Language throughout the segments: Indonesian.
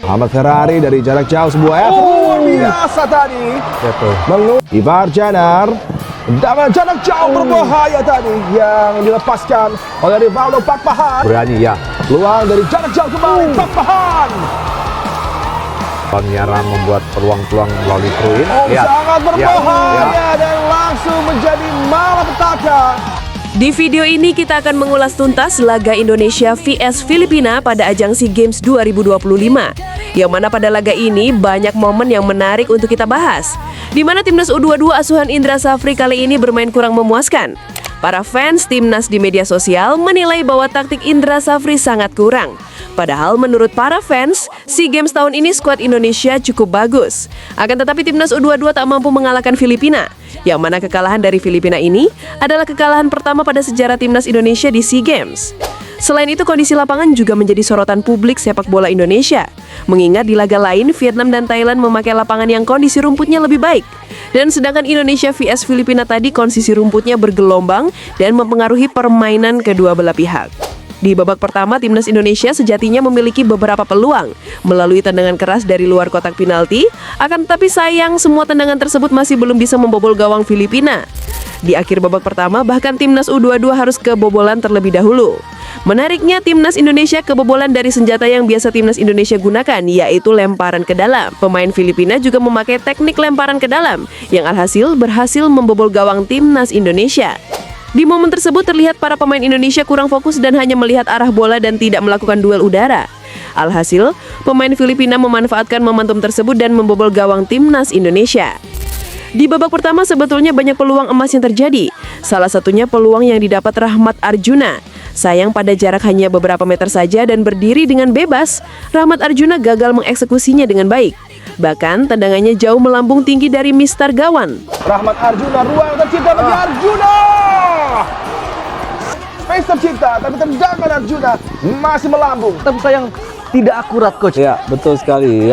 Muhammad Ferrari dari jarak jauh sebuah luar biasa tadi. Ivar Jenner dengan jarak jauh berbahaya tadi yang dilepaskan oleh Rivaldo Pak Pahan. Berani ya. Peluang dari jarak jauh kembali Pak Pahan. Nyarang membuat peluang-peluang melalui Kruin. Sangat berbahaya dan langsung menjadi malapetaka. Di video ini kita akan mengulas tuntas laga Indonesia vs Filipina pada ajang SEA Games 2025. Yang mana pada laga ini banyak momen yang menarik untuk kita bahas. Di mana timnas U22 asuhan Indra Safri kali ini bermain kurang memuaskan. Para fans timnas di media sosial menilai bahwa taktik Indra Safri sangat kurang. Padahal menurut para fans, SEA Games tahun ini skuad Indonesia cukup bagus. Akan tetapi timnas U22 tak mampu mengalahkan Filipina. Yang mana kekalahan dari Filipina ini adalah kekalahan pertama pada sejarah timnas Indonesia di SEA Games. Selain itu, kondisi lapangan juga menjadi sorotan publik sepak bola Indonesia. Mengingat di laga lain, Vietnam dan Thailand memakai lapangan yang kondisi rumputnya lebih baik. Dan sedangkan Indonesia vs Filipina tadi kondisi rumputnya bergelombang dan mempengaruhi permainan kedua belah pihak. Di babak pertama, timnas Indonesia sejatinya memiliki beberapa peluang melalui tendangan keras dari luar kotak penalti, akan tetapi sayang semua tendangan tersebut masih belum bisa membobol gawang Filipina. Di akhir babak pertama, bahkan timnas U22 harus kebobolan terlebih dahulu. Menariknya, timnas Indonesia kebobolan dari senjata yang biasa timnas Indonesia gunakan, yaitu lemparan ke dalam. Pemain Filipina juga memakai teknik lemparan ke dalam, yang alhasil berhasil membobol gawang timnas Indonesia. Di momen tersebut terlihat para pemain Indonesia kurang fokus dan hanya melihat arah bola dan tidak melakukan duel udara. Alhasil, pemain Filipina memanfaatkan momentum tersebut dan membobol gawang timnas Indonesia. Di babak pertama sebetulnya banyak peluang emas yang terjadi. Salah satunya peluang yang didapat Rahmat Arjuna. Sayang pada jarak hanya beberapa meter saja dan berdiri dengan bebas, Rahmat Arjuna gagal mengeksekusinya dengan baik. Bahkan tendangannya jauh melambung tinggi dari Mister Gawan. Rahmat Arjuna, ruang tercipta bagi Arjuna. Space tercipta, tapi tendangan Arjuna masih melambung. Tapi sayang tidak akurat, Coach. Ya, betul sekali.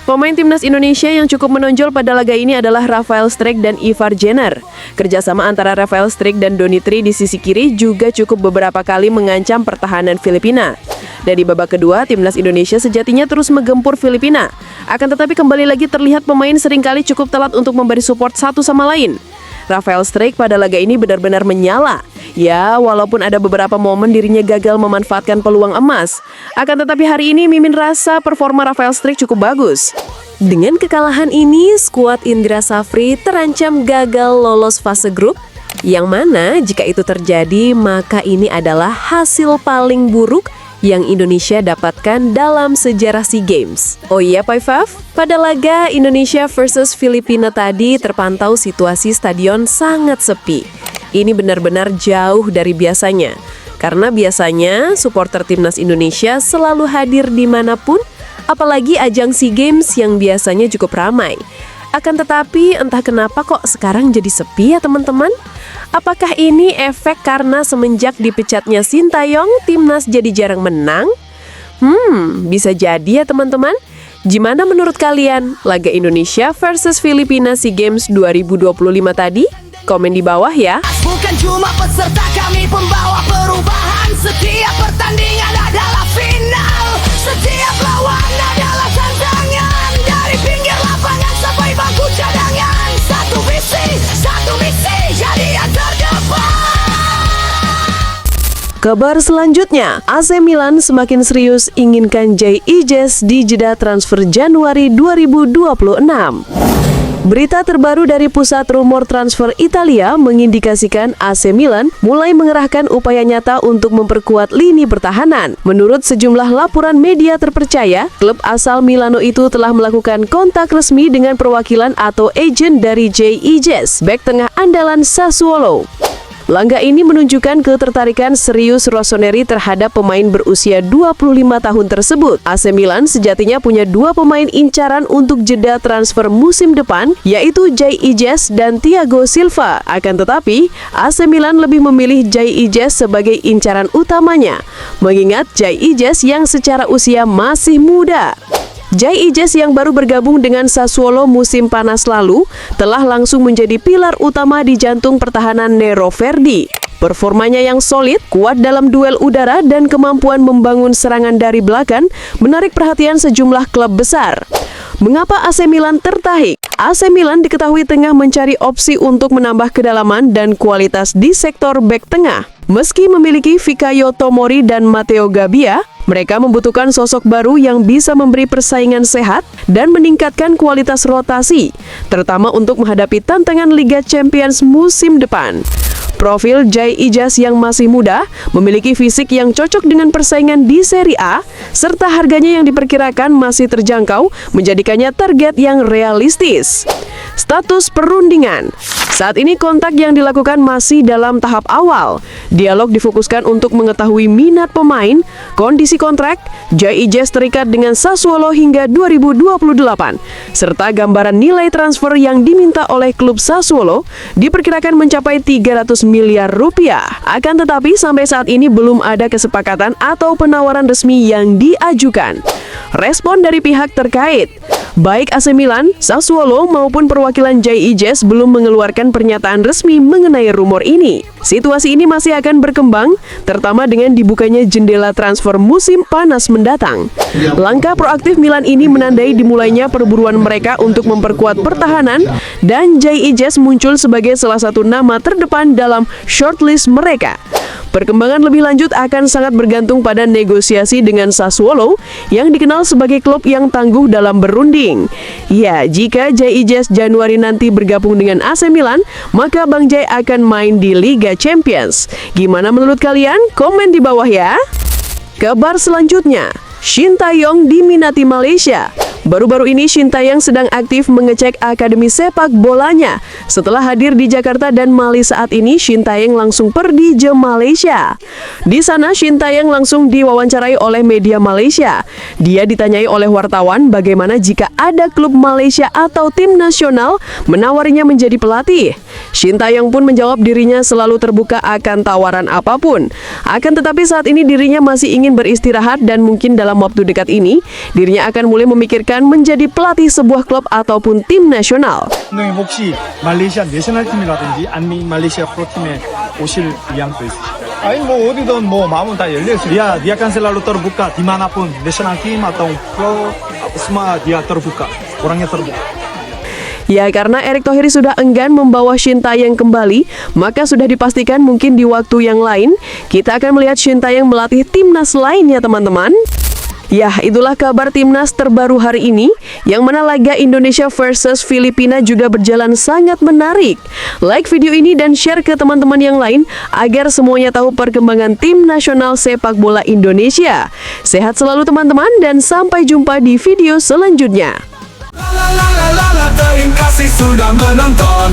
Pemain timnas Indonesia yang cukup menonjol pada laga ini adalah Rafael Strijk dan Ivar Jenner. Kerjasama antara Rafael Strijk dan Donitri di sisi kiri juga cukup beberapa kali mengancam pertahanan Filipina. Dan di babak kedua, timnas Indonesia sejatinya terus menggempur Filipina. Akan tetapi kembali lagi terlihat pemain seringkali cukup telat untuk memberi support satu sama lain. Rafael Strijk pada laga ini benar-benar menyala. Ya, walaupun ada beberapa momen dirinya gagal memanfaatkan peluang emas. Akan tetapi hari ini Mimin rasa performa Rafael Strijk cukup bagus. Dengan kekalahan ini, skuad Indra Safri terancam gagal lolos fase grup. Yang mana jika itu terjadi, maka ini adalah hasil paling buruk yang Indonesia dapatkan dalam sejarah SEA Games. Oh iya Pak Faf, pada laga Indonesia versus Filipina tadi terpantau situasi stadion sangat sepi. Ini benar-benar jauh dari biasanya. Karena biasanya supporter timnas Indonesia selalu hadir dimanapun, apalagi ajang SEA Games yang biasanya cukup ramai. Akan tetapi entah kenapa kok sekarang jadi sepi ya teman-teman? Apakah ini efek karena semenjak dipecatnya Sintayong, timnas jadi jarang menang? Bisa jadi ya teman-teman. Gimana menurut kalian laga Indonesia versus Filipina SEA Games 2025 tadi? Komen di bawah ya. Bukan cuma peserta, kami pembawa perubahan. Setiap pertandingan adalah final. Setiap lawan adalah tantangan. Dari pinggir lapangan sampai bangku cadangan. Satu misi, jadi yang terdepan. Kabar selanjutnya, AC Milan semakin serius inginkan Jay Ijes di jeda transfer Januari 2026. Berita terbaru dari pusat rumor transfer Italia mengindikasikan AC Milan mulai mengerahkan upaya nyata untuk memperkuat lini pertahanan. Menurut sejumlah laporan media terpercaya, klub asal Milano itu telah melakukan kontak resmi dengan perwakilan atau agen dari Jay Ijes, bek tengah andalan Sassuolo. Langkah ini menunjukkan ketertarikan serius Rossoneri terhadap pemain berusia 25 tahun tersebut. AC Milan sejatinya punya dua pemain incaran untuk jeda transfer musim depan, yaitu Jay Ijes dan Thiago Silva. Akan tetapi, AC Milan lebih memilih Jay Ijes sebagai incaran utamanya, mengingat Jay Ijes yang secara usia masih muda. Jai Ijes yang baru bergabung dengan Sassuolo musim panas lalu telah langsung menjadi pilar utama di jantung pertahanan Nero Verdi. Performanya yang solid, kuat dalam duel udara, dan kemampuan membangun serangan dari belakang menarik perhatian sejumlah klub besar. Mengapa AC Milan tertarik? AC Milan diketahui tengah mencari opsi untuk menambah kedalaman dan kualitas di sektor bek tengah. Meski memiliki Fikayo Tomori dan Matteo Gabbia, mereka membutuhkan sosok baru yang bisa memberi persaingan sehat dan meningkatkan kualitas rotasi, terutama untuk menghadapi tantangan Liga Champions musim depan. Profil Jai Ijes yang masih muda, memiliki fisik yang cocok dengan persaingan di Serie A, serta harganya yang diperkirakan masih terjangkau, menjadikannya target yang realistis. Status perundingan. Saat ini kontak yang dilakukan masih dalam tahap awal. Dialog difokuskan untuk mengetahui minat pemain, kondisi kontrak, Jai Ijes terikat dengan Sassuolo hingga 2028, serta gambaran nilai transfer yang diminta oleh klub Sassuolo diperkirakan mencapai 300 miliar rupiah. Akan tetapi sampai saat ini belum ada kesepakatan atau penawaran resmi yang diajukan. Respon dari pihak terkait. Baik AC Milan, Sassuolo maupun perwakilan Jai Ijes belum mengeluarkan pernyataan resmi mengenai rumor ini. Situasi ini masih akan berkembang, terutama dengan dibukanya jendela transfer musim panas mendatang. Langkah proaktif Milan ini menandai dimulainya perburuan mereka untuk memperkuat pertahanan, dan Jai Ijes muncul sebagai salah satu nama terdepan dalam shortlist mereka. Perkembangan lebih lanjut akan sangat bergantung pada negosiasi dengan Sassuolo yang dikenal sebagai klub yang tangguh dalam berunding. Ya, jika Jai Ijes Januari nanti bergabung dengan AC Milan, maka Bang Jai akan main di Liga Champions. Gimana menurut kalian? Komen di bawah ya. Kabar selanjutnya, Shin Taeyong diminati Malaysia. Baru-baru ini Shin Taeyong sedang aktif mengecek akademi sepak bolanya. Setelah hadir di Jakarta dan Mali saat ini, Shin Taeyong langsung pergi ke Malaysia. Di sana Shin Taeyong langsung diwawancarai oleh media Malaysia. Dia ditanyai oleh wartawan bagaimana jika ada klub Malaysia atau tim nasional menawarinya menjadi pelatih. Shin Taeyong pun menjawab dirinya selalu terbuka akan tawaran apapun. Akan tetapi saat ini dirinya masih ingin beristirahat dan mungkin dalam waktu dekat ini dirinya akan mulai memikirkan menjadi pelatih sebuah klub ataupun tim nasional. 혹시 말레이시아 내셔널 팀이라든지 아니면 말레이시아 프로팀에 오실 의향도 있으실까요? 아니 뭐 어디든 뭐 마음은 다 열려 있어요. Dia kan selalu terbuka dimanapun national team atau pro semua dia terbuka, orangnya terbuka. Ya, karena Erick Thohir sudah enggan membawa Shin Taeyong kembali, maka sudah dipastikan mungkin di waktu yang lain kita akan melihat Shin Taeyong melatih timnas lain ya teman-teman. Ya, itulah kabar timnas terbaru hari ini, yang mana laga Indonesia versus Filipina juga berjalan sangat menarik. Like video ini dan share ke teman-teman yang lain agar semuanya tahu perkembangan tim nasional sepak bola Indonesia. Sehat selalu teman-teman dan sampai jumpa di video selanjutnya. Terima kasih sudah menonton.